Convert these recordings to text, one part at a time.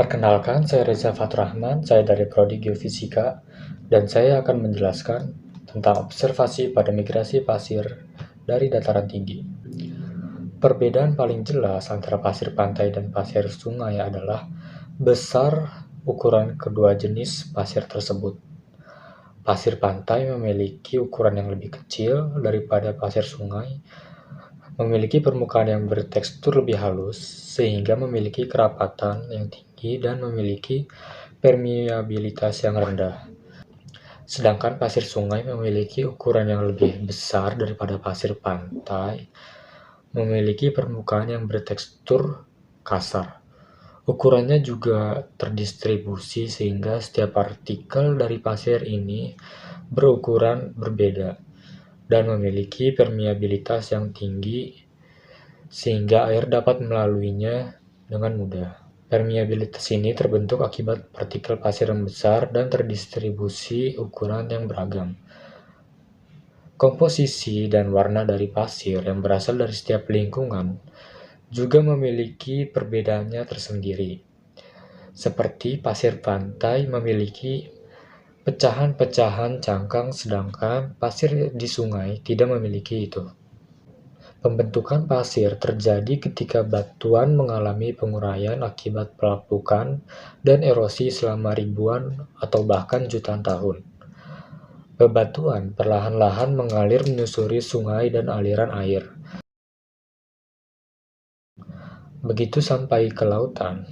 Perkenalkan, saya Reza Faturrahman, saya dari Prodi Geofisika, dan saya akan menjelaskan tentang observasi pada migrasi pasir dari dataran tinggi. Perbedaan paling jelas antara pasir pantai dan pasir sungai adalah besar ukuran kedua jenis pasir tersebut. Pasir pantai memiliki ukuran yang lebih kecil daripada pasir sungai, memiliki permukaan yang bertekstur lebih halus, sehingga memiliki kerapatan yang tinggi dan memiliki permeabilitas yang rendah. Sedangkan pasir sungai memiliki ukuran yang lebih besar daripada pasir pantai, memiliki permukaan yang bertekstur kasar. Ukurannya juga terdistribusi sehingga setiap partikel dari pasir ini berukuran berbeda dan memiliki permeabilitas yang tinggi sehingga air dapat melaluinya dengan mudah. Permeabilitas ini terbentuk akibat partikel pasir yang besar dan terdistribusi ukuran yang beragam. Komposisi dan warna dari pasir yang berasal dari setiap lingkungan juga memiliki perbedaannya tersendiri. Seperti pasir pantai memiliki pecahan-pecahan cangkang, sedangkan pasir di sungai tidak memiliki itu. Pembentukan pasir terjadi ketika batuan mengalami penguraian akibat pelapukan dan erosi selama ribuan atau bahkan jutaan tahun. Bebatuan perlahan-lahan mengalir menyusuri sungai dan aliran air. Begitu sampai ke lautan,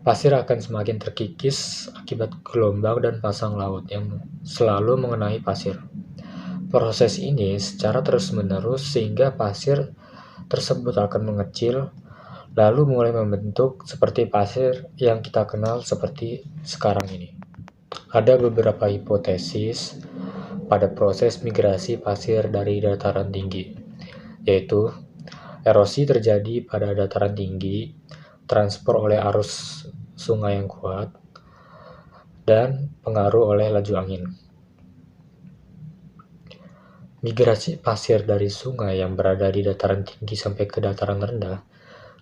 pasir akan semakin terkikis akibat gelombang dan pasang laut yang selalu mengenai pasir. Proses ini secara terus-menerus sehingga pasir tersebut akan mengecil, lalu mulai membentuk seperti pasir yang kita kenal seperti sekarang ini. Ada beberapa hipotesis pada proses migrasi pasir dari dataran tinggi, yaitu erosi terjadi pada dataran tinggi, transport oleh arus sungai yang kuat, dan pengaruh oleh laju angin. Migrasi pasir dari sungai yang berada di dataran tinggi sampai ke dataran rendah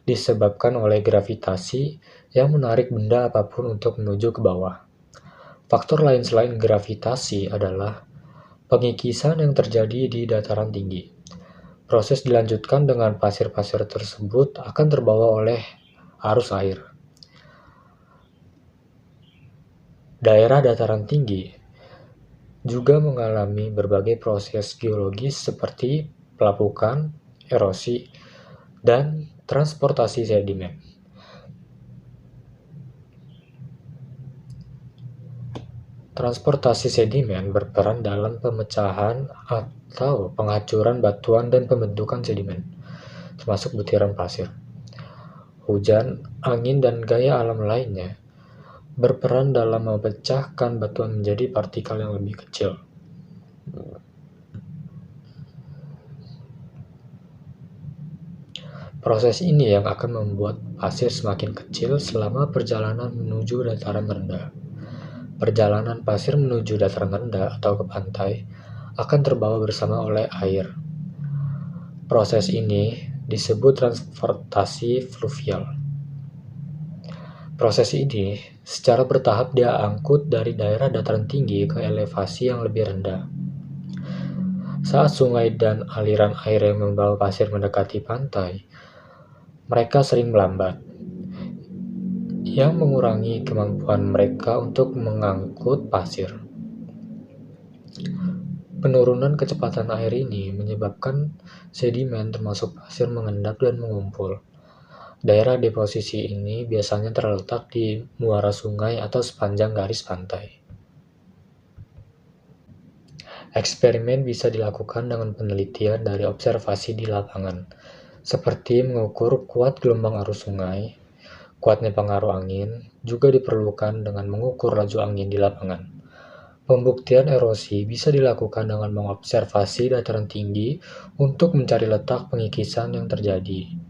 disebabkan oleh gravitasi yang menarik benda apapun untuk menuju ke bawah. Faktor lain selain gravitasi adalah pengikisan yang terjadi di dataran tinggi. Proses dilanjutkan dengan pasir-pasir tersebut akan terbawa oleh arus air. Daerah dataran tinggi juga mengalami berbagai proses geologis seperti pelapukan, erosi, dan transportasi sedimen. Transportasi sedimen berperan dalam pemecahan atau penghancuran batuan dan pembentukan sedimen, termasuk butiran pasir. Hujan, angin, dan gaya alam lainnya berperan dalam memecahkan batuan menjadi partikel yang lebih kecil. Proses ini yang akan membuat pasir semakin kecil selama perjalanan menuju dataran rendah. Perjalanan pasir menuju dataran rendah atau ke pantai akan terbawa bersama oleh air. Proses ini disebut transportasi fluvial. Proses ini secara bertahap diangkut dari daerah dataran tinggi ke elevasi yang lebih rendah. Saat sungai dan aliran air yang membawa pasir mendekati pantai, mereka sering melambat, yang mengurangi kemampuan mereka untuk mengangkut pasir. Penurunan kecepatan air ini menyebabkan sedimen termasuk pasir mengendap dan mengumpul. Daerah deposisi ini biasanya terletak di muara sungai atau sepanjang garis pantai. Eksperimen bisa dilakukan dengan penelitian dari observasi di lapangan, seperti mengukur kuat gelombang arus sungai. Kuatnya pengaruh angin juga diperlukan dengan mengukur laju angin di lapangan. Pembuktian erosi bisa dilakukan dengan mengobservasi dataran tinggi untuk mencari letak pengikisan yang terjadi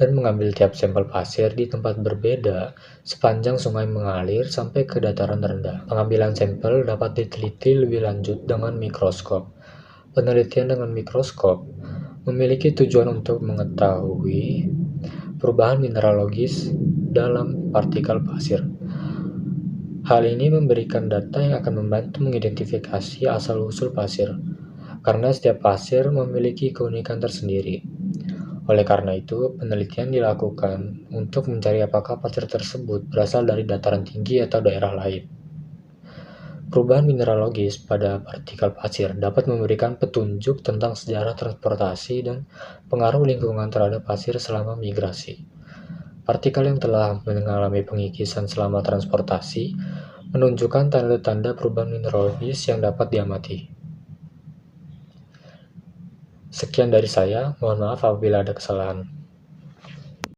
dan mengambil tiap sampel pasir di tempat berbeda sepanjang sungai mengalir sampai ke dataran rendah. Pengambilan sampel dapat diteliti lebih lanjut dengan mikroskop. Penelitian dengan mikroskop memiliki tujuan untuk mengetahui perubahan mineralogis dalam partikel pasir. Hal ini memberikan data yang akan membantu mengidentifikasi asal-usul pasir, karena setiap pasir memiliki keunikan tersendiri. Oleh karena itu, penelitian dilakukan untuk mencari apakah pasir tersebut berasal dari dataran tinggi atau daerah lain. Perubahan mineralogis pada partikel pasir dapat memberikan petunjuk tentang sejarah transportasi dan pengaruh lingkungan terhadap pasir selama migrasi. Partikel yang telah mengalami pengikisan selama transportasi menunjukkan tanda-tanda perubahan mineralogis yang dapat diamati. Sekian dari saya, mohon maaf apabila ada kesalahan.